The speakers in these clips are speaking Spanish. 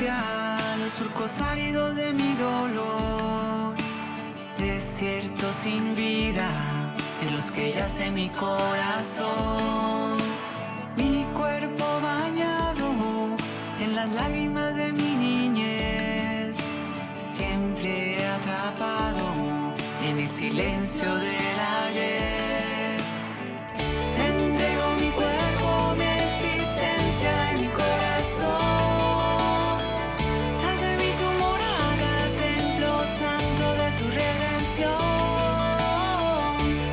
hacia los surcos áridos de mi dolor, desiertos sin vida en los que yace mi corazón, mi cuerpo bañado en las lágrimas de mi niñez, siempre atrapado en el silencio del ayer. Te entrego mi cuerpo, mi existencia y mi corazón. Haz de mí tu morada, templo santo de tu redención.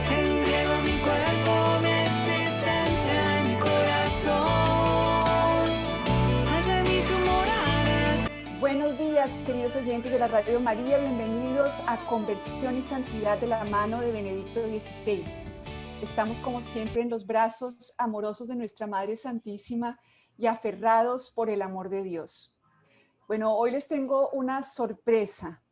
Te entrego mi cuerpo, mi existencia y mi corazón. Haz de mí tu morada. Buenos días, queridos oyentes de la Radio María, bienvenidos a Conversión y Santidad de la mano de Benedicto XVI. Estamos como siempre en los brazos amorosos de nuestra Madre Santísima y aferrados por el amor de Dios. Bueno, hoy les tengo una sorpresa.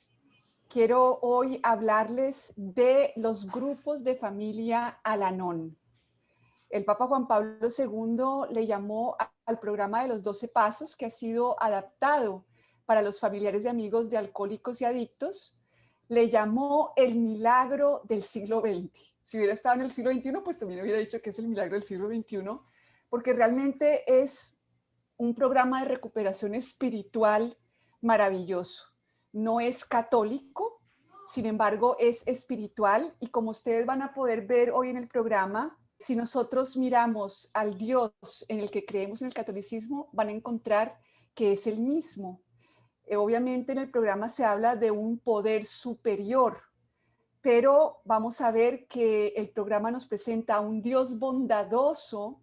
Quiero hoy hablarles de los grupos de familia Al-Anon. El Papa Juan Pablo II le llamó al programa de los 12 pasos, que ha sido adaptado para los familiares y amigos de alcohólicos y adictos, le llamó el milagro del siglo XX. Si hubiera estado en el siglo XXI, pues también hubiera dicho que es el milagro del siglo XXI, porque realmente es un programa de recuperación espiritual maravilloso. No es católico, sin embargo es espiritual, y como ustedes van a poder ver hoy en el programa, si nosotros miramos al Dios en el que creemos en el catolicismo, van a encontrar que es el mismo. Obviamente en el programa se habla de un poder superior, pero vamos a ver que el programa nos presenta a un Dios bondadoso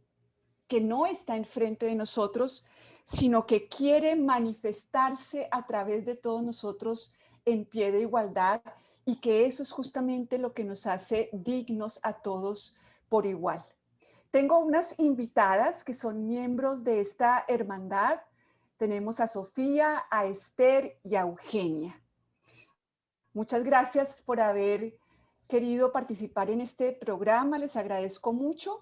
que no está enfrente de nosotros, sino que quiere manifestarse a través de todos nosotros en pie de igualdad, y que eso es justamente lo que nos hace dignos a todos por igual. Tengo unas invitadas que son miembros de esta hermandad. Tenemos a Sofía, a Esther y a Eugenia. Muchas gracias por haber querido participar en este programa, les agradezco mucho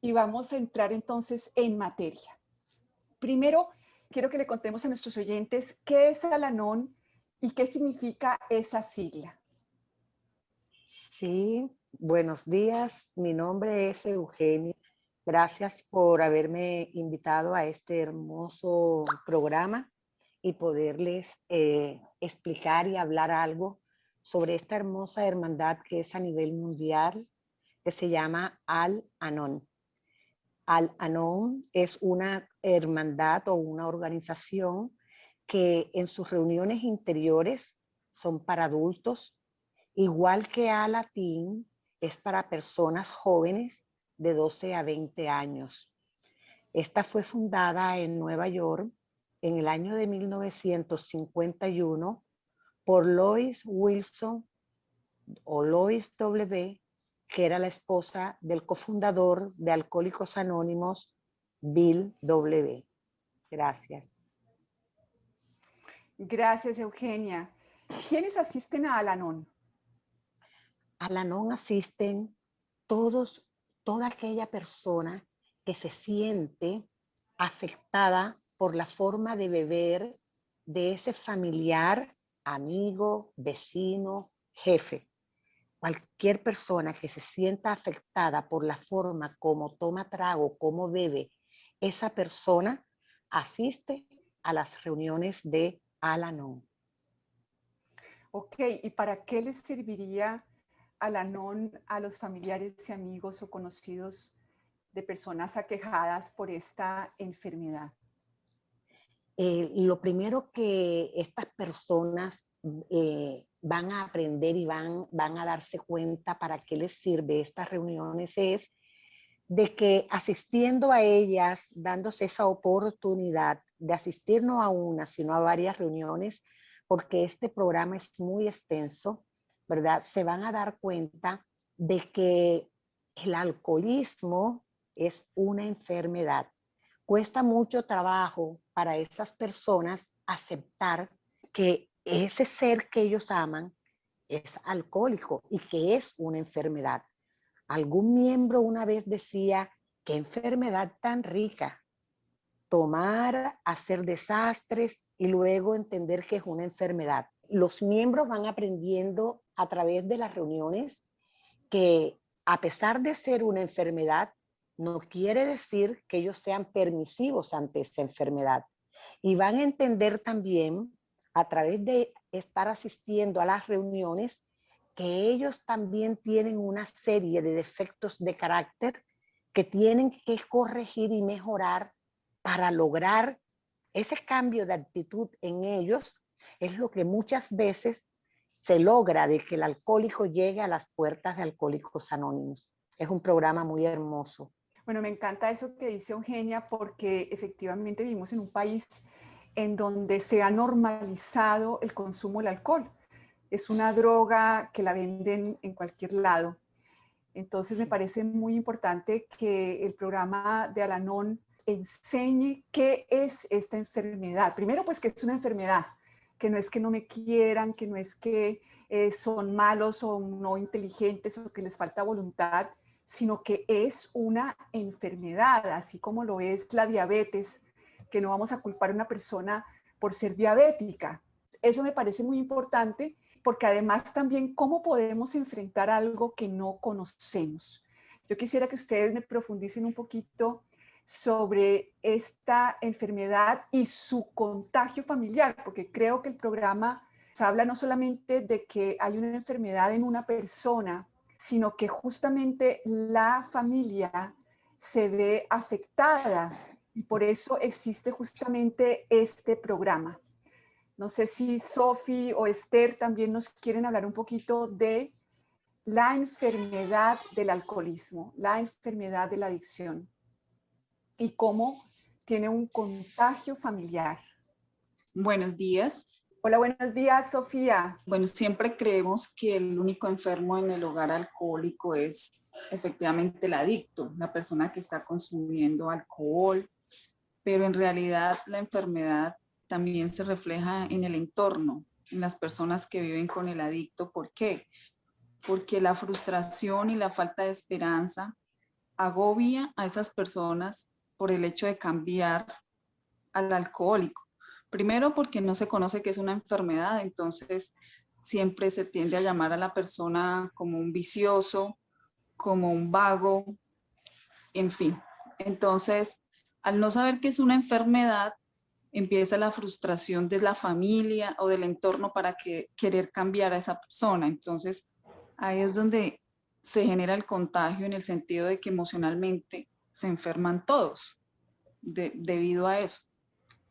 y vamos a entrar entonces en materia. Primero, quiero que le contemos a nuestros oyentes qué es Al-Anon y qué significa esa sigla. Sí, buenos días. Mi nombre es Eugenia. Gracias por haberme invitado a este hermoso programa y poderles explicar y hablar algo sobre esta hermosa hermandad que es a nivel mundial, que se llama Al-Anon. Al-Anon es una hermandad o una organización que en sus reuniones interiores son para adultos, igual que Al-Atin es para personas jóvenes de 12 a 20 años. Esta fue fundada en Nueva York en el año de 1951 por Lois Wilson o Lois W., que era la esposa del cofundador de Alcohólicos Anónimos, Bill W. Gracias. Gracias, Eugenia. ¿Quiénes asisten a Al-Anon? Al-Anon asisten toda aquella persona que se siente afectada por la forma de beber de ese familiar, amigo, vecino, jefe. Cualquier persona que se sienta afectada por la forma como toma trago, como bebe, esa persona asiste a las reuniones de Al-Anon. Ok, ¿y para qué les serviría Al-Anon a los familiares y amigos o conocidos de personas aquejadas por esta enfermedad? Lo primero que estas personas van a aprender y van a darse cuenta para qué les sirve estas reuniones es de que asistiendo a ellas, dándose esa oportunidad de asistir no a una, sino a varias reuniones, porque este programa es muy extenso, ¿verdad? Se van a dar cuenta de que el alcoholismo es una enfermedad. Cuesta mucho trabajo para esas personas aceptar que ese ser que ellos aman es alcohólico y que es una enfermedad. Algún miembro una vez decía, qué enfermedad tan rica. tomar, hacer desastres y luego entender que es una enfermedad. Los miembros van aprendiendo a través de las reuniones que a pesar de ser una enfermedad, no quiere decir que ellos sean permisivos ante esa enfermedad. Y van a entender también, a través de estar asistiendo a las reuniones, que ellos también tienen una serie de defectos de carácter que tienen que corregir y mejorar para lograr ese cambio de actitud en ellos. Es lo que muchas veces se logra de que el alcohólico llegue a las puertas de Alcohólicos Anónimos. Es un programa muy hermoso. Bueno, me encanta eso que dice Eugenia, porque efectivamente vivimos en un país en donde se ha normalizado el consumo del alcohol. Es una droga que la venden en cualquier lado. Entonces me parece muy importante que el programa de Al-Anon enseñe qué es esta enfermedad. Primero, pues que es una enfermedad, que no es que no me quieran, que no es que son malos o no inteligentes o que les falta voluntad, sino que es una enfermedad, así como lo es la diabetes, que no vamos a culpar a una persona por ser diabética. Eso me parece muy importante, porque además también cómo podemos enfrentar algo que no conocemos. Yo quisiera que ustedes me profundicen un poquito sobre esta enfermedad y su contagio familiar, porque creo que el programa habla no solamente de que hay una enfermedad en una persona, sino que justamente la familia se ve afectada y por eso existe justamente este programa. No sé si Sofi o Esther también nos quieren hablar un poquito de la enfermedad del alcoholismo, la enfermedad de la adicción y cómo tiene un contagio familiar. Buenos días. Hola, buenos días, Sofía. Bueno, siempre creemos que el único enfermo en el hogar alcohólico es efectivamente el adicto, la persona que está consumiendo alcohol, pero en realidad la enfermedad también se refleja en el entorno, en las personas que viven con el adicto. ¿Por qué? Porque la frustración y la falta de esperanza agobia a esas personas por el hecho de cambiar al alcohólico. Primero porque no se conoce que es una enfermedad, entonces siempre se tiende a llamar a la persona como un vicioso, como un vago, en fin. Entonces, al no saber que es una enfermedad, empieza la frustración de la familia o del entorno para querer cambiar a esa persona. Entonces, ahí es donde se genera el contagio en el sentido de que emocionalmente se enferman todos debido a eso.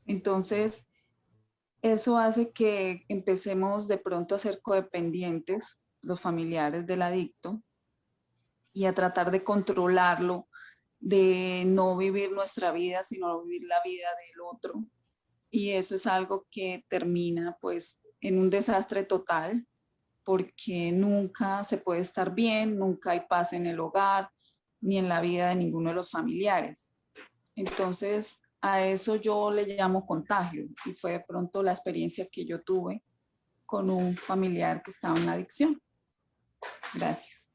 Entonces, eso hace que empecemos de pronto a ser codependientes, los familiares del adicto, y a tratar de controlarlo, de no vivir nuestra vida, sino vivir la vida del otro. Y eso es algo que termina pues en un desastre total, porque nunca se puede estar bien, nunca hay paz en el hogar, ni en la vida de ninguno de los familiares. Entonces, a eso yo le llamo contagio, y fue de pronto la experiencia que yo tuve con un familiar que estaba en la adicción. Gracias.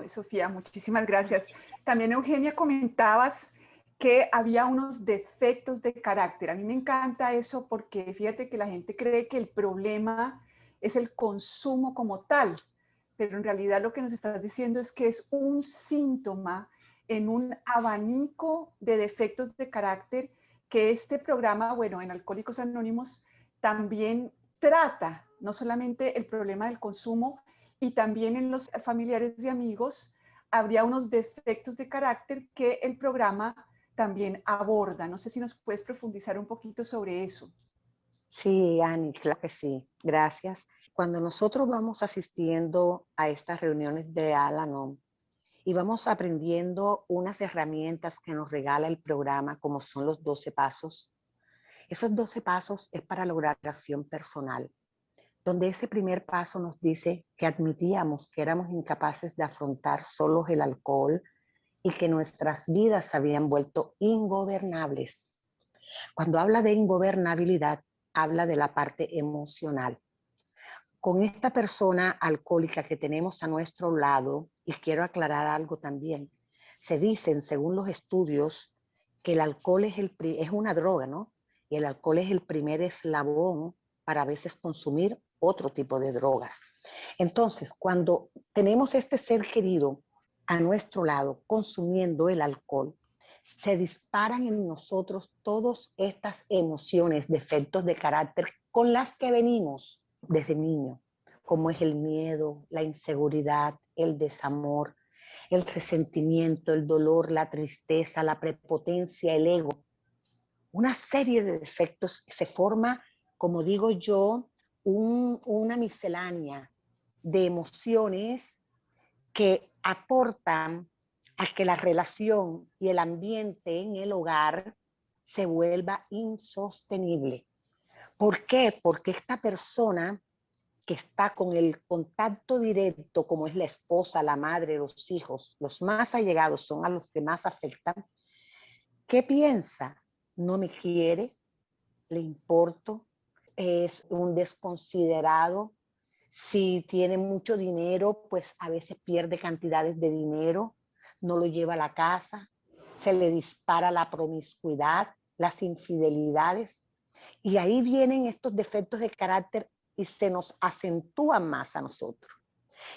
Sofía, muchísimas gracias. También, Eugenia, comentabas que había unos defectos de carácter. A mí me encanta eso porque fíjate que la gente cree que el problema es el consumo como tal, pero en realidad lo que nos estás diciendo es que es un síntoma en un abanico de defectos de carácter que este programa, bueno, en Alcohólicos Anónimos también trata, no solamente el problema del consumo, y también en los familiares y amigos habría unos defectos de carácter que el programa también aborda. No sé si nos puedes profundizar un poquito sobre eso. Sí, Ani, claro que sí. Gracias. Cuando nosotros vamos asistiendo a estas reuniones de Al-Anon y vamos aprendiendo unas herramientas que nos regala el programa, como son los 12 pasos, esos 12 pasos es para lograr acción personal, donde ese primer paso nos dice que admitíamos que éramos incapaces de afrontar solos el alcohol y que nuestras vidas se habían vuelto ingobernables. Cuando habla de ingobernabilidad, habla de la parte emocional. Con esta persona alcohólica que tenemos a nuestro lado, y quiero aclarar algo también, se dicen, según los estudios, que el alcohol es una droga, ¿no? Y el alcohol es el primer eslabón para a veces consumir otro tipo de drogas. Entonces, cuando tenemos este ser querido a nuestro lado consumiendo el alcohol, se disparan en nosotros todas estas emociones, defectos de carácter con las que venimos desde niño, como es el miedo, la inseguridad, el desamor, el resentimiento, el dolor, la tristeza, la prepotencia, el ego. Una serie de defectos. Se forma, como digo yo, una miscelánea de emociones que aportan a que la relación y el ambiente en el hogar se vuelva insostenible. ¿Por qué? Porque esta persona que está con el contacto directo, como es la esposa, la madre, los hijos, los más allegados son a los que más afectan, ¿qué piensa? No me quiere, le importo, es un desconsiderado. Si tiene mucho dinero, pues a veces pierde cantidades de dinero, no lo lleva a la casa, se le dispara la promiscuidad, las infidelidades. Y ahí vienen estos defectos de carácter y se nos acentúan más a nosotros.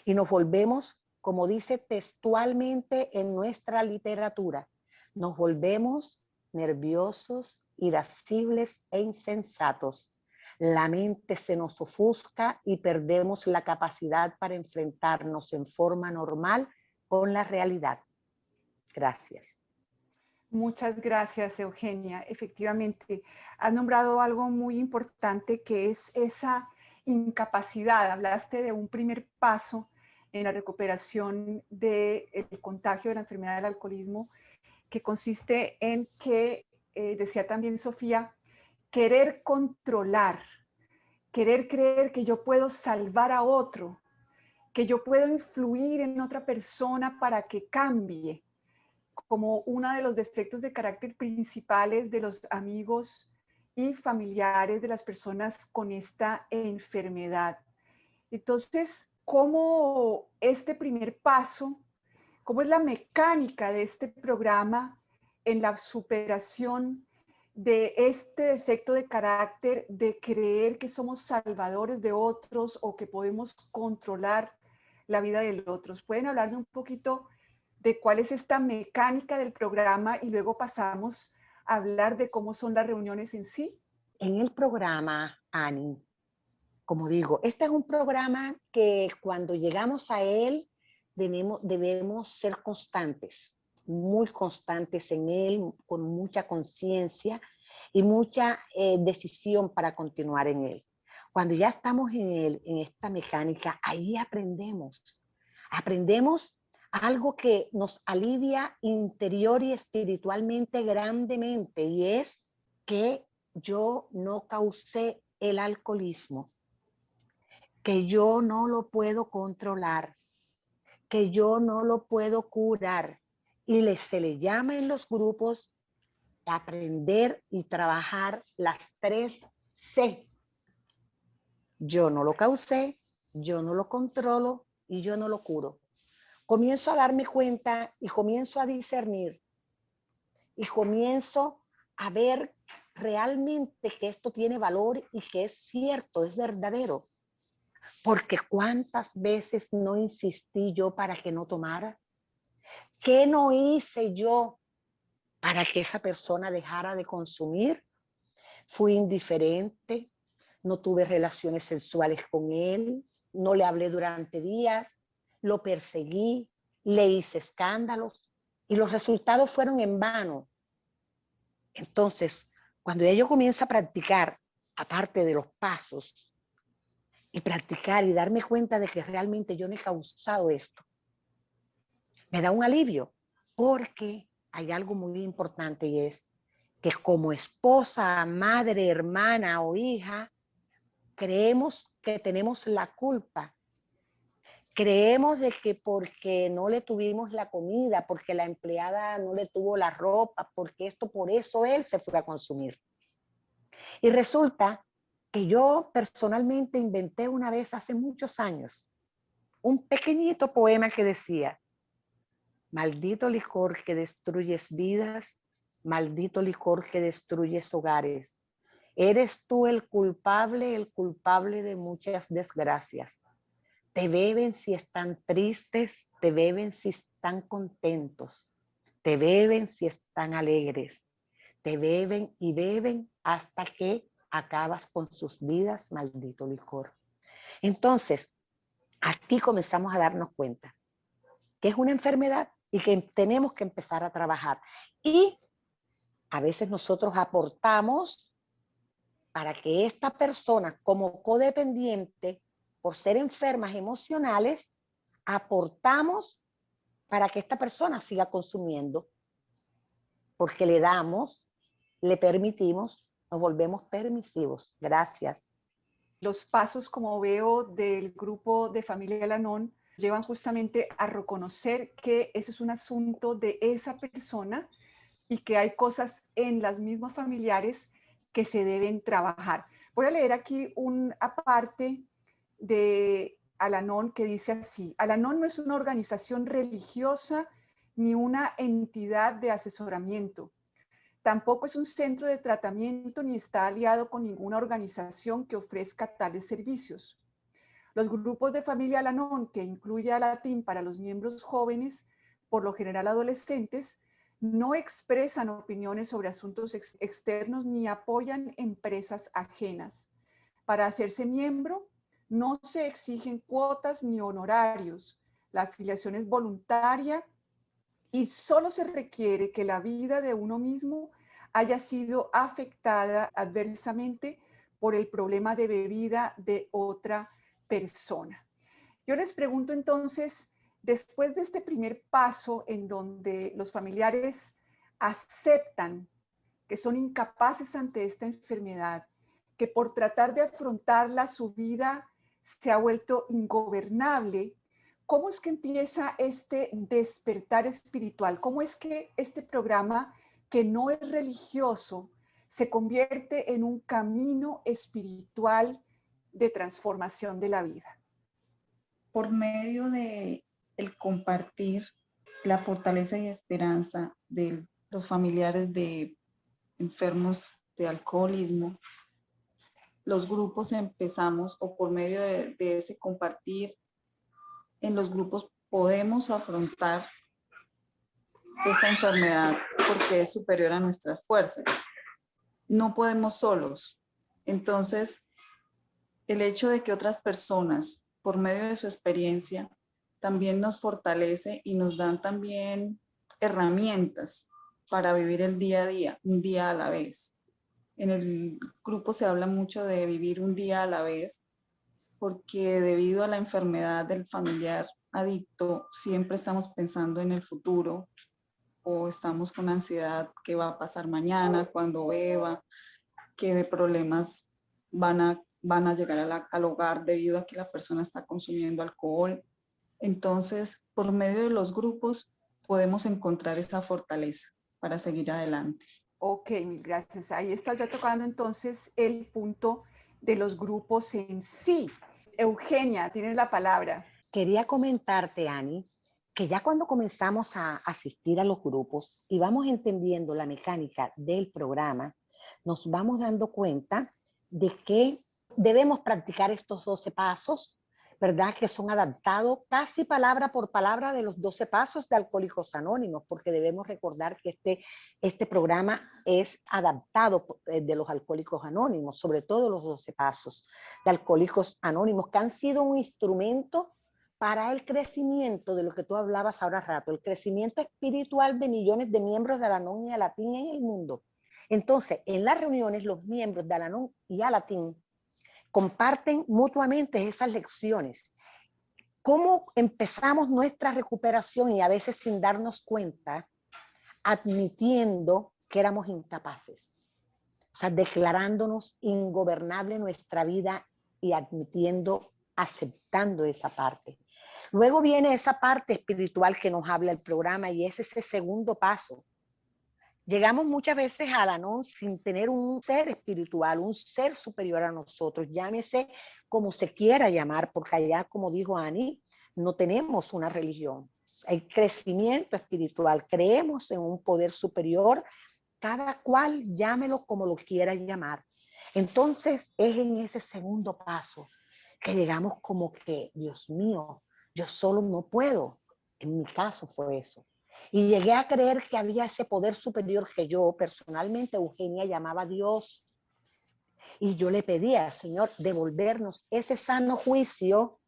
Y nos volvemos, como dice textualmente en nuestra literatura, nos volvemos nerviosos, irascibles e insensatos. La mente se nos ofusca y perdemos la capacidad para enfrentarnos en forma normal con la realidad. Gracias. Muchas gracias, Eugenia. Efectivamente, has nombrado algo muy importante que es esa incapacidad. Hablaste de un primer paso en la recuperación del contagio de la enfermedad del alcoholismo, que consiste en que, decía también Sofía, querer controlar, querer creer que yo puedo salvar a otro, que yo puedo influir en otra persona para que cambie, como uno de los defectos de carácter principales de los amigos y familiares de las personas con esta enfermedad. Entonces, ¿cómo este primer paso, cómo es la mecánica de este programa en la superación de este defecto de carácter de creer que somos salvadores de otros o que podemos controlar la vida de otros? ¿Pueden hablarme un poquito de cuál es esta mecánica del programa y luego pasamos a hablar de cómo son las reuniones en sí? En el programa, Ani, como digo, este es un programa que cuando llegamos a él debemos ser constantes, muy constantes en él, con mucha conciencia y mucha decisión para continuar en él. Cuando ya estamos en él, en esta mecánica, ahí aprendemos algo que nos alivia interior y espiritualmente grandemente, y es que yo no causé el alcoholismo, que yo no lo puedo controlar, que yo no lo puedo curar. Y se le llama en los grupos aprender y trabajar las 3 C. Yo no lo causé, yo no lo controlo y yo no lo curo. Comienzo a darme cuenta y comienzo a discernir y comienzo a ver realmente que esto tiene valor y que es cierto, es verdadero. Porque cuántas veces no insistí yo para que no tomara. ¿Qué no hice yo para que esa persona dejara de consumir? Fui indiferente, no tuve relaciones sexuales con él, no le hablé durante días, lo perseguí, le hice escándalos y los resultados fueron en vano. Entonces, cuando yo comienzo a practicar, aparte de los pasos, y practicar y darme cuenta de que realmente yo no he causado esto, me da un alivio, porque hay algo muy importante y es que como esposa, madre, hermana o hija, creemos que tenemos la culpa. Creemos de que porque no le tuvimos la comida, porque la empleada no le tuvo la ropa, porque esto, por eso él se fue a consumir. Y resulta que yo personalmente inventé una vez hace muchos años un pequeñito poema que decía: maldito licor que destruyes vidas, maldito licor que destruyes hogares. Eres tú el culpable de muchas desgracias. Te beben si están tristes, te beben si están contentos, te beben si están alegres, te beben y beben hasta que acabas con sus vidas, maldito licor. Entonces, aquí comenzamos a darnos cuenta que es una enfermedad y que tenemos que empezar a trabajar. Y a veces nosotros aportamos para que esta persona, como codependiente, por ser enfermas emocionales, aportamos para que esta persona siga consumiendo, porque le damos, le permitimos, nos volvemos permisivos. Gracias. Los pasos, como veo, del grupo de Familia Al-Anon llevan justamente a reconocer que ese es un asunto de esa persona y que hay cosas en las mismas familiares que se deben trabajar. Voy a leer aquí un aparte de Al-Anon que dice así: Al-Anon no es una organización religiosa ni una entidad de asesoramiento. Tampoco es un centro de tratamiento ni está aliado con ninguna organización que ofrezca tales servicios. Los grupos de Familia Al-Anon, que incluye a Alatín para los miembros jóvenes, por lo general adolescentes, no expresan opiniones sobre asuntos externos ni apoyan empresas ajenas. Para hacerse miembro, no se exigen cuotas ni honorarios. La afiliación es voluntaria y solo se requiere que la vida de uno mismo haya sido afectada adversamente por el problema de bebida de otra persona. Yo les pregunto entonces, después de este primer paso en donde los familiares aceptan que son incapaces ante esta enfermedad, que por tratar de afrontarla su vida se ha vuelto ingobernable, ¿cómo es que empieza este despertar espiritual? ¿Cómo es que este programa, que no es religioso, se convierte en un camino espiritual de transformación de la vida? Por medio de el compartir la fortaleza y esperanza de los familiares de enfermos de alcoholismo, los grupos empezamos, o por medio de ese compartir, en los grupos podemos afrontar esta enfermedad porque es superior a nuestras fuerzas. No podemos solos. Entonces, el hecho de que otras personas, por medio de su experiencia, también nos fortalece y nos dan también herramientas para vivir el día a día, un día a la vez. En el grupo se habla mucho de vivir un día a la vez, porque debido a la enfermedad del familiar adicto, siempre estamos pensando en el futuro o estamos con ansiedad, qué va a pasar mañana, cuando beba, qué problemas van a llegar al hogar debido a que la persona está consumiendo alcohol. Entonces, por medio de los grupos podemos encontrar esa fortaleza para seguir adelante. Ok, mil gracias. Ahí estás ya tocando entonces el punto de los grupos en sí. Eugenia, tienes la palabra. Quería comentarte, Ani, que ya cuando comenzamos a asistir a los grupos y vamos entendiendo la mecánica del programa, nos vamos dando cuenta de que debemos practicar estos 12 pasos, ¿verdad? Que son adaptados casi palabra por palabra de los 12 pasos de Alcohólicos Anónimos, porque debemos recordar que este programa es adaptado de los Alcohólicos Anónimos, sobre todo los 12 pasos de Alcohólicos Anónimos, que han sido un instrumento para el crecimiento de lo que tú hablabas ahora rato, el crecimiento espiritual de millones de miembros de Al-Anon y Alatín en el mundo. Entonces, en las reuniones, los miembros de Al-Anon y Alatín comparten mutuamente esas lecciones. ¿Cómo empezamos nuestra recuperación y a veces sin darnos cuenta, admitiendo que éramos incapaces? O sea, declarándonos ingobernable nuestra vida y admitiendo, aceptando esa parte. Luego viene esa parte espiritual que nos habla el programa y es ese segundo paso. Llegamos muchas veces a Al-Anon sin tener un ser espiritual, un ser superior a nosotros, llámese como se quiera llamar, porque allá, como dijo Ani, no tenemos una religión. Hay crecimiento espiritual, creemos en un poder superior, cada cual llámelo como lo quiera llamar. Entonces es en ese segundo paso que llegamos como que, Dios mío, yo solo no puedo. En mi caso fue eso. Y llegué a creer que había ese poder superior que yo personalmente, Eugenia, llamaba Dios. Y yo le pedía, Señor, devolvernos ese sano juicio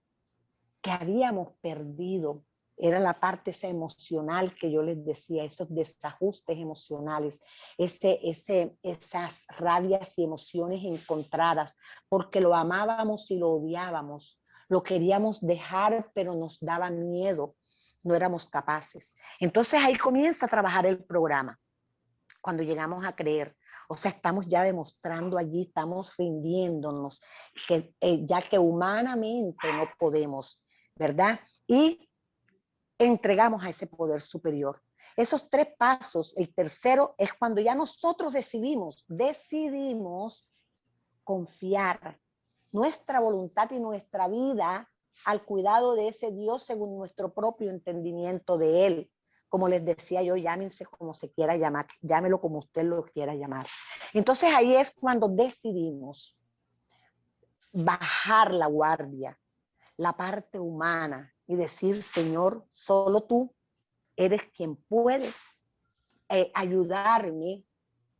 que habíamos perdido. Era la parte esa emocional que yo les decía, esos desajustes emocionales, esas rabias y emociones encontradas, porque lo amábamos y lo odiábamos, lo queríamos dejar, pero nos daba miedo, no éramos capaces. Entonces ahí comienza a trabajar el programa, cuando llegamos a creer. O sea, estamos ya demostrando allí, estamos rindiéndonos, ya que humanamente no podemos, ¿verdad? Y entregamos a ese poder superior. Esos 3 pasos, el tercero es cuando ya nosotros decidimos confiar nuestra voluntad y nuestra vida al cuidado de ese Dios según nuestro propio entendimiento de Él. Como les decía yo, llámense como se quiera llamar, llámelo como usted lo quiera llamar. Entonces ahí es cuando decidimos bajar la guardia, la parte humana, y decir, Señor, solo tú eres quien puedes ayudarme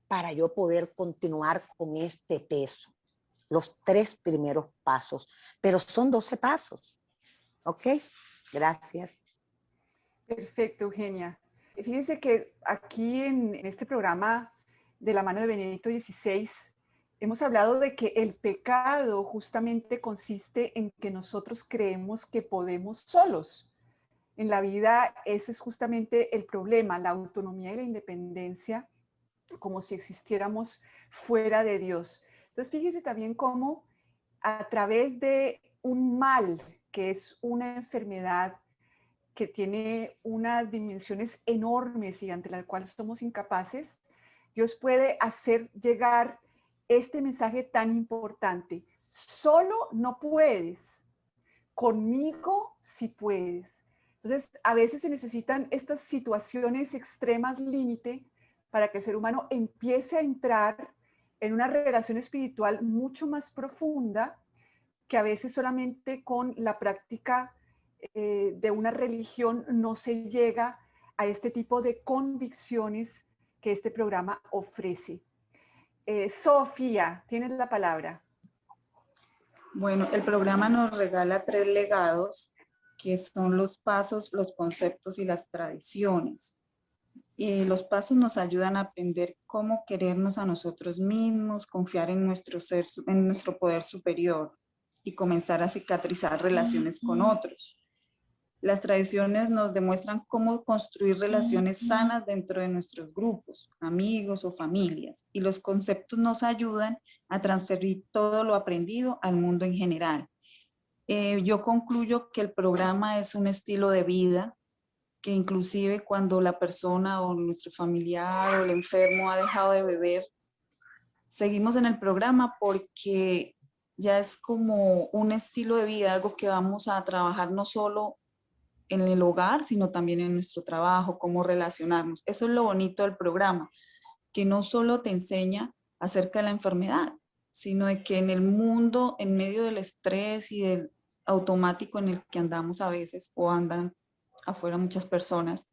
para yo poder continuar con este peso. Los 3 primeros pasos, pero son 12 pasos. ¿Ok? Gracias. Perfecto, Eugenia. Fíjense que aquí en este programa de la mano de Benedicto XVI hemos hablado de que el pecado justamente consiste en que nosotros creemos que podemos solos. En la vida ese es justamente el problema, la autonomía y la independencia, como si existiéramos fuera de Dios. Entonces fíjense también cómo a través de un mal, que es una enfermedad que tiene unas dimensiones enormes y ante las cuales somos incapaces, Dios puede hacer llegar este mensaje tan importante. Solo no puedes, conmigo sí puedes. Entonces, a veces se necesitan estas situaciones extremas límite para que el ser humano empiece a entrar en una relación espiritual mucho más profunda que a veces solamente con la práctica de una religión no se llega a este tipo de convicciones que este programa ofrece. Sofía, tienes la palabra. Bueno, el programa nos regala 3 legados, que son los pasos, los conceptos y las tradiciones. Y los pasos nos ayudan a aprender cómo querernos a nosotros mismos, confiar en nuestro ser, en nuestro poder superior y comenzar a cicatrizar relaciones con otros. Las tradiciones nos demuestran cómo construir relaciones sanas dentro de nuestros grupos, amigos o familias, y los conceptos nos ayudan a transferir todo lo aprendido al mundo en general. Yo concluyo que el programa es un estilo de vida, que inclusive cuando la persona o nuestro familiar o el enfermo ha dejado de beber, seguimos en el programa porque ya es como un estilo de vida, algo que vamos a trabajar no solo en el hogar, sino también en nuestro trabajo, cómo relacionarnos. Eso es lo bonito del programa, que no solo te enseña acerca de la enfermedad, sino de que en el mundo, en medio del estrés y del automático en el que andamos a veces, o andan afuera muchas personas,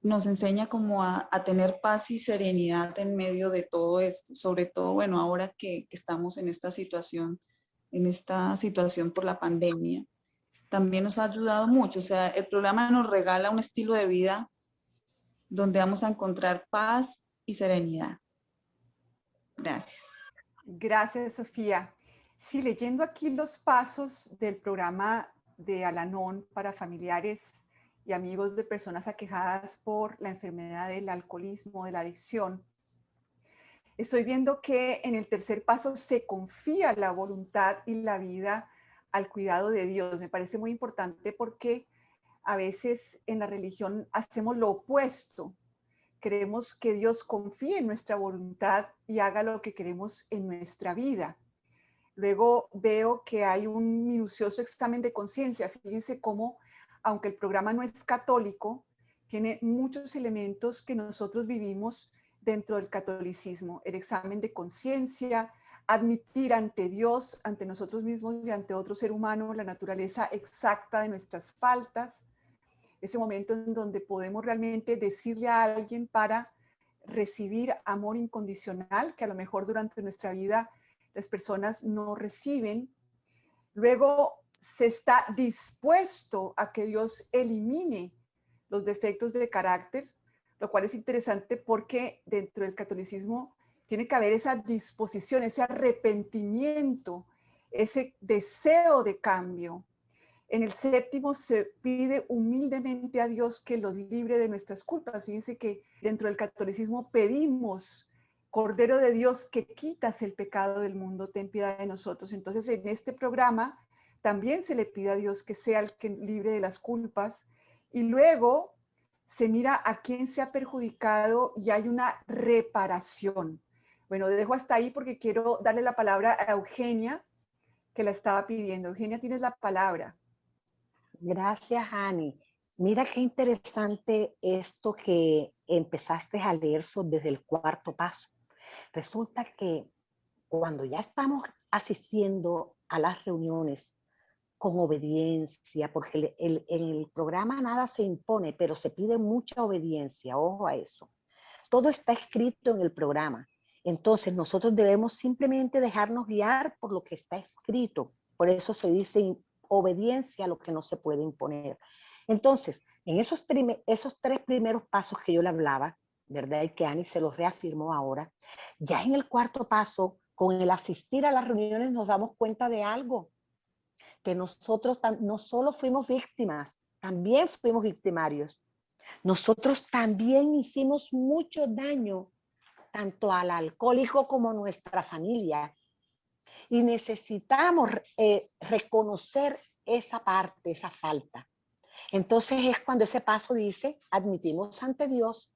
nos enseña como a tener paz y serenidad en medio de todo esto, sobre todo, bueno, ahora que estamos en esta situación por la pandemia, también nos ha ayudado mucho. O sea, el programa nos regala un estilo de vida donde vamos a encontrar paz y serenidad. Gracias. Gracias, Sofía. Sí, leyendo aquí los pasos del programa de Al-Anon para familiares y amigos de personas aquejadas por la enfermedad del alcoholismo, de la adicción, estoy viendo que en el tercer paso se confía la voluntad y la vida al cuidado de Dios. Me parece muy importante porque a veces en la religión hacemos lo opuesto. Queremos que Dios confíe en nuestra voluntad y haga lo que queremos en nuestra vida. Luego veo que hay un minucioso examen de conciencia. Fíjense cómo, aunque el programa no es católico, tiene muchos elementos que nosotros vivimos dentro del catolicismo, el examen de conciencia, admitir ante Dios, ante nosotros mismos y ante otro ser humano la naturaleza exacta de nuestras faltas, ese momento en donde podemos realmente decirle a alguien para recibir amor incondicional, que a lo mejor durante nuestra vida las personas no reciben. Luego se está dispuesto a que Dios elimine los defectos de carácter, lo cual es interesante porque dentro del catolicismo tiene que haber esa disposición, ese arrepentimiento, ese deseo de cambio. En el séptimo se pide humildemente a Dios que los libre de nuestras culpas. Fíjense que dentro del catolicismo pedimos, Cordero de Dios, que quitas el pecado del mundo, ten piedad de nosotros. Entonces, en este programa también se le pide a Dios que sea el que libre de las culpas. Y luego se mira a quién se ha perjudicado y hay una reparación. Bueno, dejo hasta ahí porque quiero darle la palabra a Eugenia, que la estaba pidiendo. Eugenia, tienes la palabra. Gracias, Ani. Mira qué interesante esto que empezaste a leer desde el cuarto paso. Resulta que cuando ya estamos asistiendo a las reuniones con obediencia, porque en el programa nada se impone, pero se pide mucha obediencia, ojo a eso. Todo está escrito en el programa. Entonces nosotros debemos simplemente dejarnos guiar por lo que está escrito. Por eso se dice obediencia a lo que no se puede imponer. Entonces, en esos tres primeros pasos que yo le hablaba, ¿verdad? Y que Ani se los reafirmó ahora, ya en el cuarto paso, con el asistir a las reuniones nos damos cuenta de algo, que nosotros no solo fuimos víctimas, también fuimos victimarios. Nosotros también hicimos mucho daño, tanto al alcohólico como a nuestra familia. Y necesitamos reconocer esa parte, esa falta. Entonces es cuando ese paso dice, admitimos ante Dios,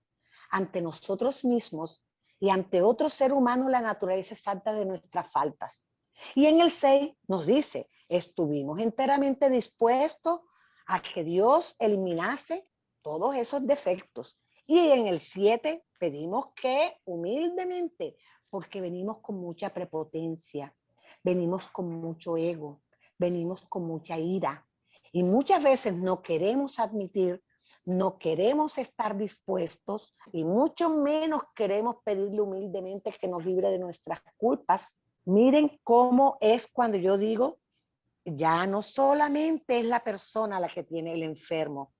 ante nosotros mismos y ante otro ser humano la naturaleza exacta de nuestras faltas. Y en el 6 nos dice, estuvimos enteramente dispuestos a que Dios eliminase todos esos defectos. Y en el 7 pedimos que humildemente, porque venimos con mucha prepotencia, venimos con mucho ego, venimos con mucha ira. Y muchas veces no queremos admitir, no queremos estar dispuestos y mucho menos queremos pedirle humildemente que nos libre de nuestras culpas. Miren cómo es cuando yo digo, ya no solamente es la persona la que tiene el enfermo.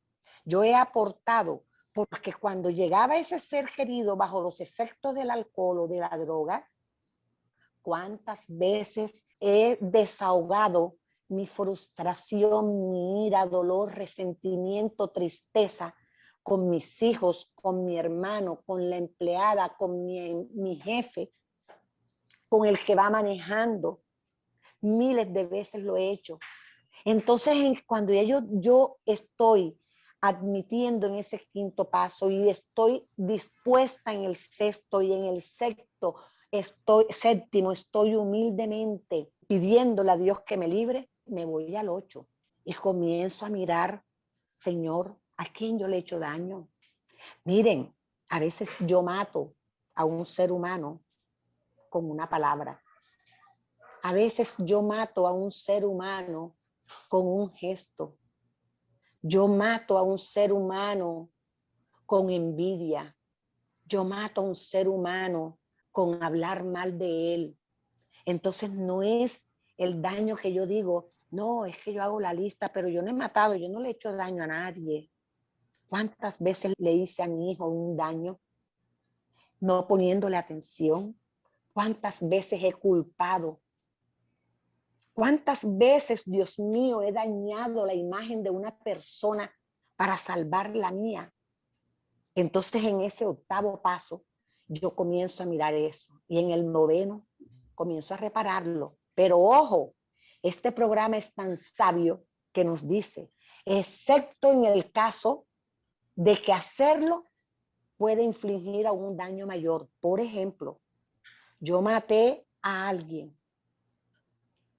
Yo he aportado, porque cuando llegaba ese ser querido bajo los efectos del alcohol o de la droga, ¿cuántas veces he desahogado mi frustración, mi ira, dolor, resentimiento, tristeza con mis hijos, con mi hermano, con la empleada, con mi jefe, con el que va manejando? Miles de veces lo he hecho. Entonces, cuando yo estoy admitiendo en ese quinto paso y estoy dispuesta en el sexto y en el séptimo, estoy humildemente pidiéndole a Dios que me libre, me voy al 8 y comienzo a mirar, Señor, ¿a quién yo le he hecho daño? Miren, a veces yo mato a un ser humano con una palabra. A veces yo mato a un ser humano con un gesto. Yo mato a un ser humano con envidia. Yo mato a un ser humano con hablar mal de él. Entonces no es el daño que yo digo, no, es que yo hago la lista, pero yo no he matado, yo no le he hecho daño a nadie. ¿Cuántas veces le hice a mi hijo un daño no poniéndole atención? ¿Cuántas veces he culpado? ¿Cuántas veces, Dios mío, he dañado la imagen de una persona para salvar la mía? Entonces, en ese octavo paso, yo comienzo a mirar eso. Y en el noveno, comienzo a repararlo. Pero ojo, este programa es tan sabio que nos dice, excepto en el caso de que hacerlo puede infligir a un daño mayor. Por ejemplo, yo maté a alguien.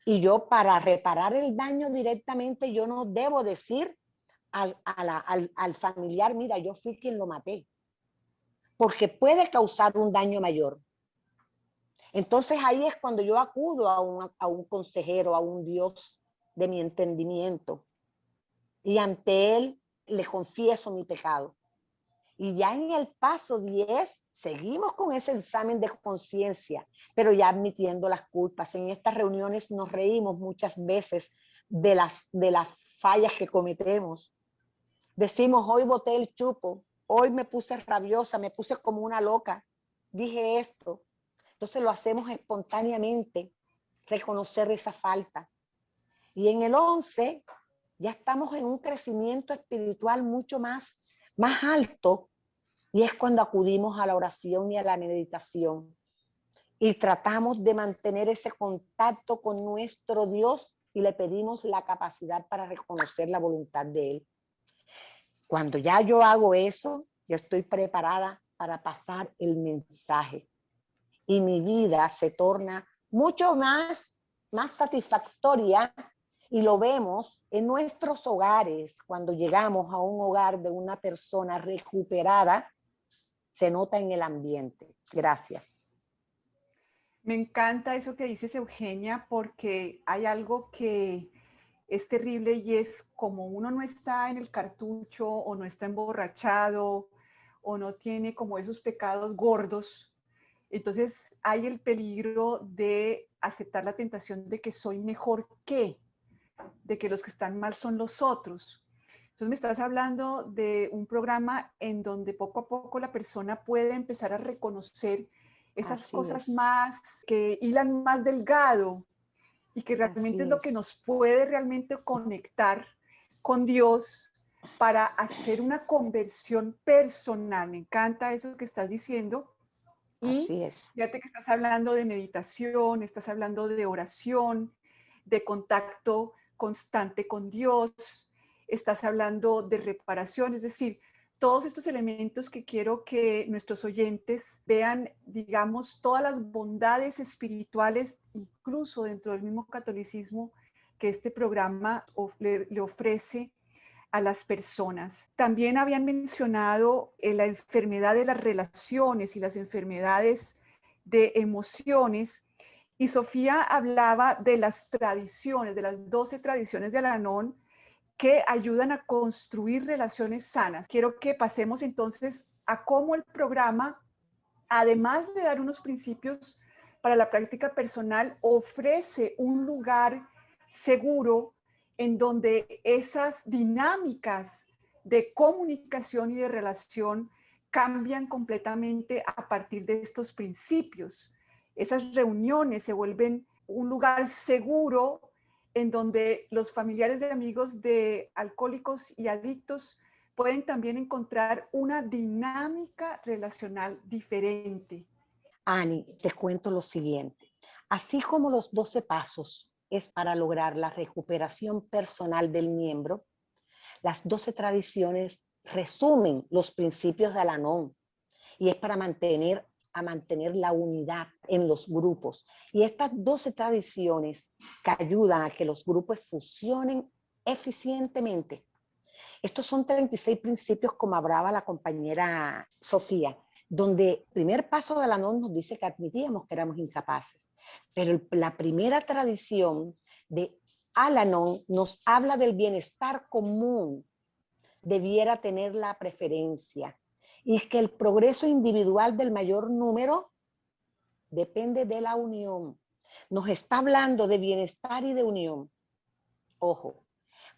Y yo, para reparar el daño directamente, yo no debo decir al familiar, mira, yo fui quien lo maté. porque puede causar un daño mayor. Entonces ahí es cuando yo acudo a un consejero, a un Dios de mi entendimiento, y ante Él le confieso mi pecado. Y ya en el paso 10 seguimos con ese examen de conciencia, pero ya admitiendo las culpas. En estas reuniones nos reímos muchas veces de las fallas que cometemos. Decimos, hoy boté el chupo, hoy me puse rabiosa, me puse como una loca, dije esto. Entonces lo hacemos espontáneamente, reconocer esa falta. Y en el 11 ya estamos en un crecimiento espiritual mucho más alto, y es cuando acudimos a la oración y a la meditación y tratamos de mantener ese contacto con nuestro Dios y le pedimos la capacidad para reconocer la voluntad de Él. Cuando ya yo hago eso, yo estoy preparada para pasar el mensaje y mi vida se torna mucho más satisfactoria. Y lo vemos en nuestros hogares. Cuando llegamos a un hogar de una persona recuperada, se nota en el ambiente. Gracias. Me encanta eso que dices, Eugenia, porque hay algo que es terrible y es como uno no está en el cartucho o no está emborrachado o no tiene como esos pecados gordos. Entonces hay el peligro de aceptar la tentación de que soy mejor de que los que están mal son los otros. Entonces me estás hablando de un programa en donde poco a poco la persona puede empezar a reconocer esas cosas más que hilan más delgado y que realmente es lo que nos puede realmente conectar con Dios para hacer una conversión personal. Me encanta eso que estás diciendo. Y fíjate que estás hablando de meditación, estás hablando de oración, de contacto constante con Dios, estás hablando de reparación, es decir, todos estos elementos que quiero que nuestros oyentes vean, digamos, todas las bondades espirituales, incluso dentro del mismo catolicismo, que este programa le ofrece a las personas. También habían mencionado la enfermedad de las relaciones y las enfermedades de emociones. Y Sofía hablaba de las tradiciones, de las 12 tradiciones de Al-Anon que ayudan a construir relaciones sanas. Quiero que pasemos entonces a cómo el programa, además de dar unos principios para la práctica personal, ofrece un lugar seguro en donde esas dinámicas de comunicación y de relación cambian completamente a partir de estos principios. Esas reuniones se vuelven un lugar seguro en donde los familiares de amigos de alcohólicos y adictos pueden también encontrar una dinámica relacional diferente. Ani, te cuento lo siguiente. Así como los 12 pasos es para lograr la recuperación personal del miembro, las 12 tradiciones resumen los principios de Al-Anon y es para mantener la unidad en los grupos. Y estas 12 tradiciones que ayudan a que los grupos funcionen eficientemente. Estos son 36 principios, como hablaba la compañera Sofía, donde el primer paso de Al-Anon nos dice que admitíamos que éramos incapaces. Pero la primera tradición de Al-Anon nos habla del bienestar común, debiera tener la preferencia, y que el progreso individual del mayor número depende de la unión. Nos está hablando de bienestar y de unión. Ojo,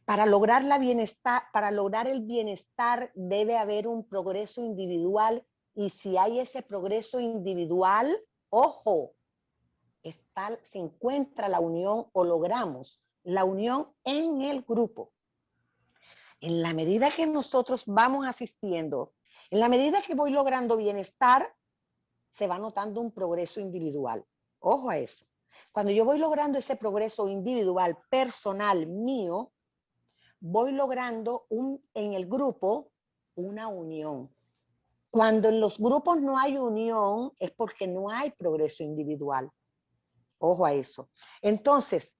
para lograr el bienestar debe haber un progreso individual, y si hay ese progreso individual, ojo, se encuentra la unión o logramos la unión en el grupo. En la medida que nosotros vamos asistiendo, en la medida que voy logrando bienestar, se va notando un progreso individual. Ojo a eso. Cuando yo voy logrando ese progreso individual, personal mío, voy logrando en el grupo una unión. Cuando en los grupos no hay unión, es porque no hay progreso individual. Ojo a eso. Entonces,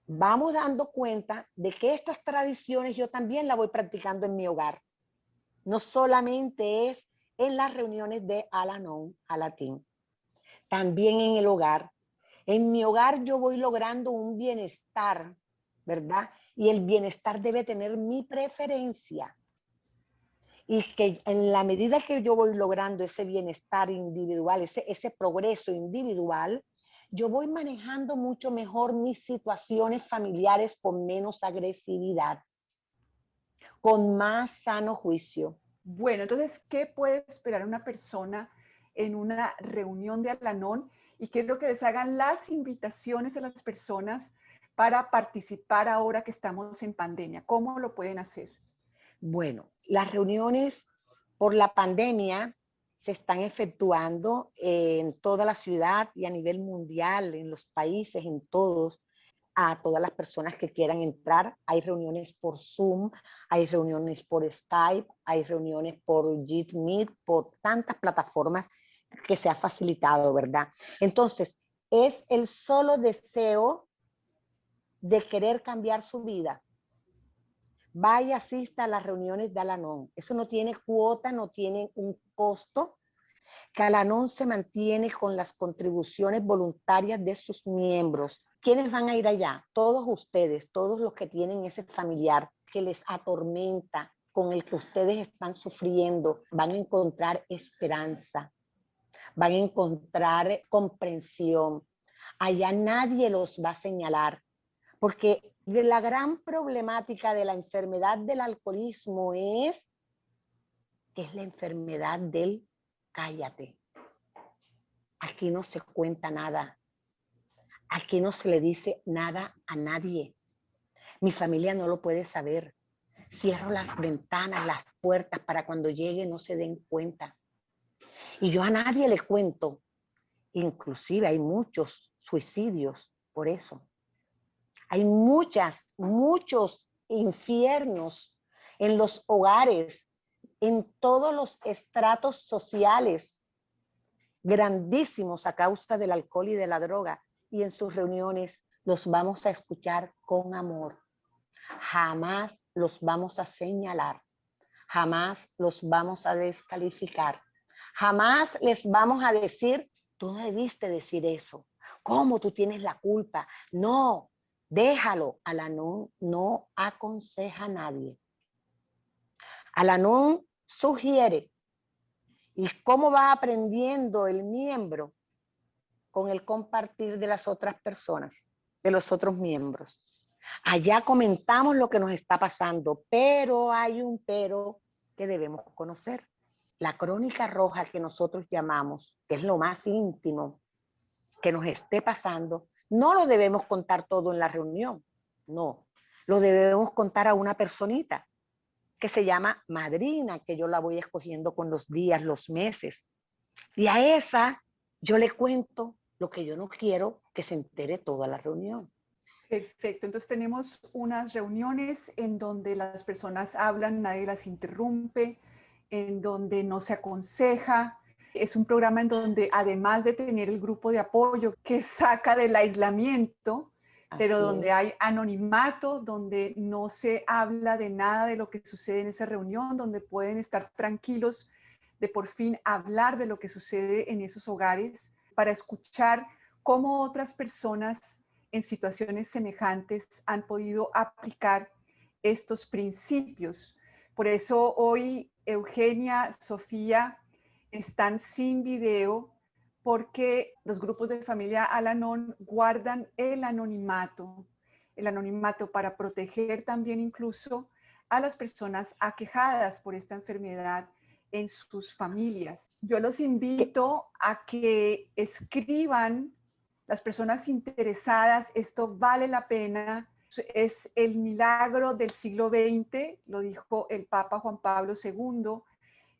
vamos dando cuenta de que estas tradiciones yo también las voy practicando en mi hogar. No solamente es en las reuniones de Al-Anon, Alatín. También en el hogar. En mi hogar yo voy logrando un bienestar, ¿verdad? Y el bienestar debe tener mi preferencia. Y que en la medida que yo voy logrando ese bienestar individual, ese progreso individual, yo voy manejando mucho mejor mis situaciones familiares con menos agresividad, con más sano juicio. Bueno, entonces, ¿qué puede esperar una persona en una reunión de Al-Anon? Y quiero que les hagan las invitaciones a las personas para participar ahora que estamos en pandemia. ¿Cómo lo pueden hacer? Bueno, las reuniones por la pandemia se están efectuando en toda la ciudad y a nivel mundial, en los países, en todos, a todas las personas que quieran entrar. Hay reuniones por Zoom, hay reuniones por Skype, hay reuniones por Google Meet, por tantas plataformas que se ha facilitado, ¿verdad? Entonces, es el solo deseo de querer cambiar su vida. Vaya, asista a las reuniones de Al-Anon. Eso no tiene cuota, no tiene un costo, que Al-Anon se mantiene con las contribuciones voluntarias de sus miembros. ¿Quiénes van a ir allá? Todos ustedes, todos los que tienen ese familiar que les atormenta, con el que ustedes están sufriendo, van a encontrar esperanza, van a encontrar comprensión. Allá nadie los va a señalar, porque la gran problemática de la enfermedad del alcoholismo es que es la enfermedad del cállate. Aquí no se cuenta nada. Aquí no se le dice nada a nadie. Mi familia no lo puede saber. Cierro las ventanas, las puertas para cuando llegue no se den cuenta. Y yo a nadie le cuento. Inclusive hay muchos suicidios por eso. Hay muchos infiernos en los hogares, en todos los estratos sociales, grandísimos a causa del alcohol y de la droga. Y en sus reuniones los vamos a escuchar con amor. Jamás los vamos a señalar. Jamás los vamos a descalificar. Jamás les vamos a decir, tú no debiste decir eso. ¿Cómo tú tienes la culpa? No, déjalo. Al-Anon no aconseja a nadie. Al-Anon sugiere. ¿Y cómo va aprendiendo el miembro? Con el compartir de las otras personas, de los otros miembros. Allá comentamos lo que nos está pasando, pero hay un pero que debemos conocer. La crónica roja que nosotros llamamos, que es lo más íntimo que nos esté pasando, no lo debemos contar todo en la reunión, no. Lo debemos contar a una personita que se llama madrina, que yo la voy escogiendo con los días, los meses. Y a esa yo le cuento lo que yo no quiero que se entere toda la reunión. Perfecto, entonces tenemos unas reuniones en donde las personas hablan, nadie las interrumpe, en donde no se aconseja. Es un programa en donde además de tener el grupo de apoyo que saca del aislamiento, pero Así donde es. hay anonimato, donde no se habla de nada de lo que sucede en esa reunión, donde pueden estar tranquilos de por fin hablar de lo que sucede en esos hogares para escuchar cómo otras personas en situaciones semejantes han podido aplicar estos principios. Por eso hoy Eugenia, Sofía están sin video porque los grupos de familia Al-Anon guardan el anonimato para proteger también incluso a las personas aquejadas por esta enfermedad en sus familias. Yo los invito a que escriban, las personas interesadas, esto vale la pena, es el milagro del siglo XX, lo dijo el Papa Juan Pablo II,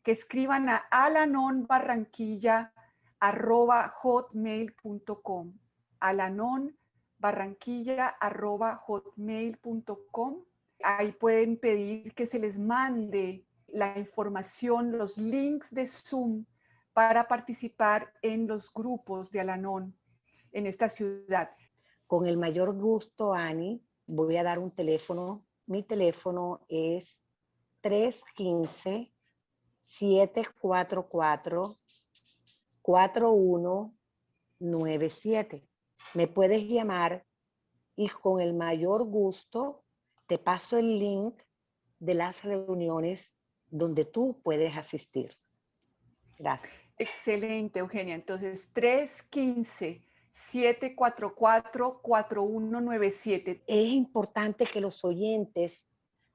que escriban a alanonbarranquilla@hotmail.com, alanonbarranquilla@hotmail.com. Ahí pueden pedir que se les mande la información, los links de Zoom para participar en los grupos de Al-Anon en esta ciudad. Con el mayor gusto, Ani, voy a dar un teléfono. Mi teléfono es 744-4197. Me puedes llamar y con el mayor gusto te paso el link de las reuniones donde tú puedes asistir. Gracias. Excelente, Eugenia. Entonces, 315-744-4197. Es importante que los oyentes,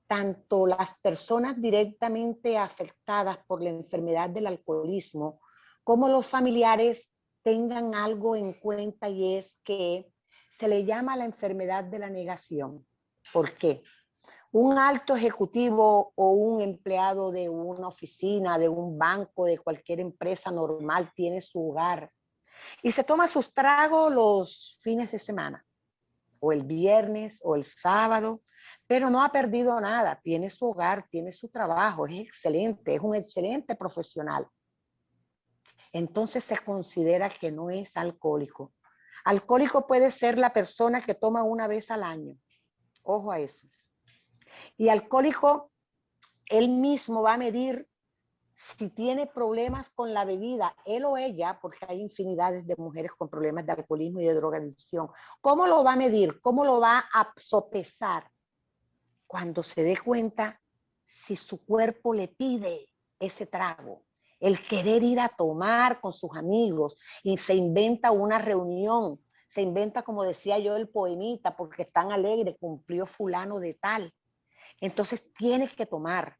tanto las personas directamente afectadas por la enfermedad del alcoholismo, como los familiares, tengan algo en cuenta, y es que se le llama la enfermedad de la negación. ¿Por qué? Un alto ejecutivo o un empleado de una oficina, de un banco, de cualquier empresa normal, tiene su hogar y se toma sus tragos los fines de semana, o el viernes, o el sábado, pero no ha perdido nada, tiene su hogar, tiene su trabajo, es excelente, es un excelente profesional. Entonces se considera que no es alcohólico. Alcohólico puede ser la persona que toma una vez al año. Ojo a eso. Y alcohólico, él mismo va a medir si tiene problemas con la bebida, él o ella, porque hay infinidades de mujeres con problemas de alcoholismo y de drogadicción. ¿Cómo lo va a medir? ¿Cómo lo va a sopesar? Cuando se dé cuenta si su cuerpo le pide ese trago, el querer ir a tomar con sus amigos, y se inventa una reunión, se inventa, como decía yo, el poemita, porque están alegres, cumplió fulano de tal. Entonces tienes que tomar.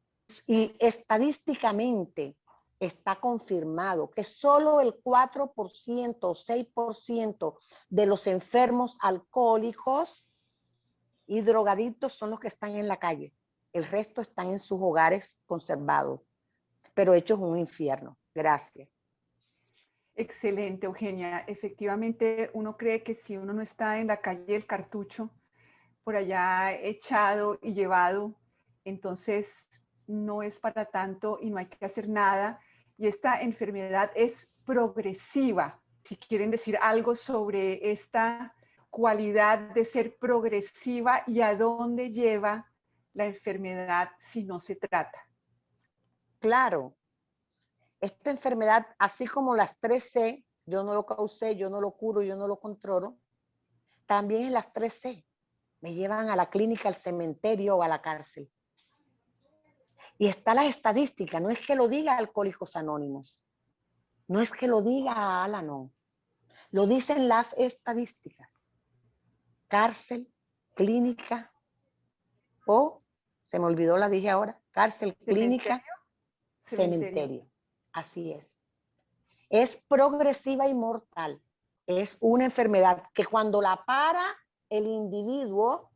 Y estadísticamente está confirmado que solo el 4% o 6% de los enfermos alcohólicos y drogadictos son los que están en la calle. El resto están en sus hogares conservados, pero hechos un infierno. Gracias. Excelente, Eugenia. Efectivamente, uno cree que si uno no está en la calle del cartucho, por allá echado y llevado, entonces no es para tanto y no hay que hacer nada. Y esta enfermedad es progresiva. Si quieren decir algo sobre esta cualidad de ser progresiva y a dónde lleva la enfermedad si no se trata. Claro, esta enfermedad, así como las 3C, yo no lo causé, yo no lo curo, yo no lo controlo, también en las 3C me llevan a la clínica, al cementerio o a la cárcel. Y está la estadística, no es que lo diga Alcohólicos Anónimos, no es que lo diga Al-Anon, lo dicen las estadísticas. Cárcel, clínica, o, se me olvidó, la dije ahora, cárcel, clínica, cementerio. Así es. Es progresiva y mortal. Es una enfermedad que cuando la para el individuo,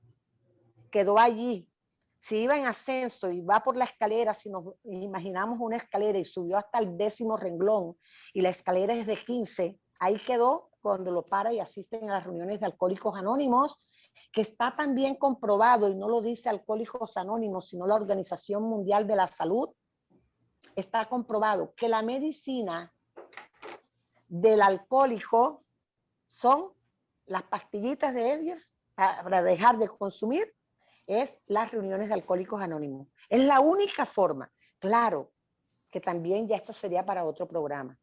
quedó allí. Si iba en ascenso y va por la escalera, si nos imaginamos una escalera y subió hasta el 10º renglón y la escalera es de 15, ahí quedó cuando lo para y asisten a las reuniones de Alcohólicos Anónimos, que está también comprobado, y no lo dice Alcohólicos Anónimos, sino la Organización Mundial de la Salud, está comprobado que la medicina del alcohólico son las pastillitas de ellos para dejar de consumir, es las reuniones de Alcohólicos Anónimos. Es la única forma. Claro que también ya esto sería para otro programa.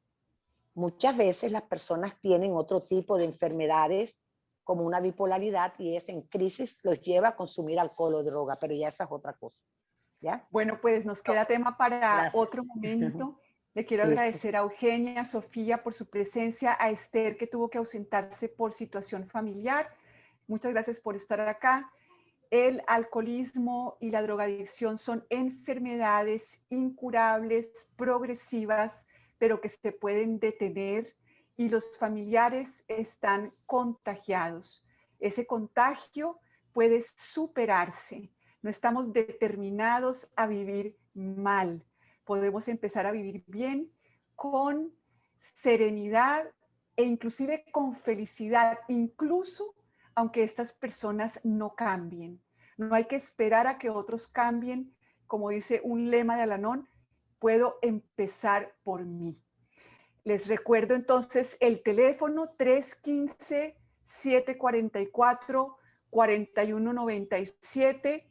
Muchas veces las personas tienen otro tipo de enfermedades, como una bipolaridad, y es en crisis los lleva a consumir alcohol o droga, pero ya esa es otra cosa. ¿Ya? Bueno, pues nos queda tema para Gracias. otro momento. Le quiero agradecer a Eugenia, a Sofía por su presencia, a Esther, que tuvo que ausentarse por situación familiar. Muchas gracias por estar acá. El alcoholismo y la drogadicción son enfermedades incurables, progresivas, pero que se pueden detener, y los familiares están contagiados. Ese contagio puede superarse. No estamos determinados a vivir mal. Podemos empezar a vivir bien, con serenidad e inclusive con felicidad, incluso aunque estas personas no cambien. No hay que esperar a que otros cambien. Como dice un lema de Al-Anon, puedo empezar por mí. Les recuerdo entonces el teléfono 315-744-4197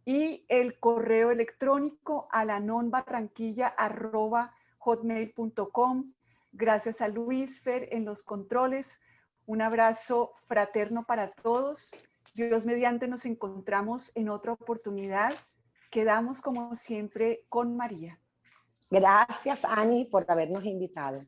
y el correo electrónico alanonbarranquilla@hotmail.com. Gracias a Luis Fer en los controles. Un abrazo fraterno para todos. Dios mediante nos encontramos en otra oportunidad. Quedamos como siempre con María. Gracias, Ani, por habernos invitado.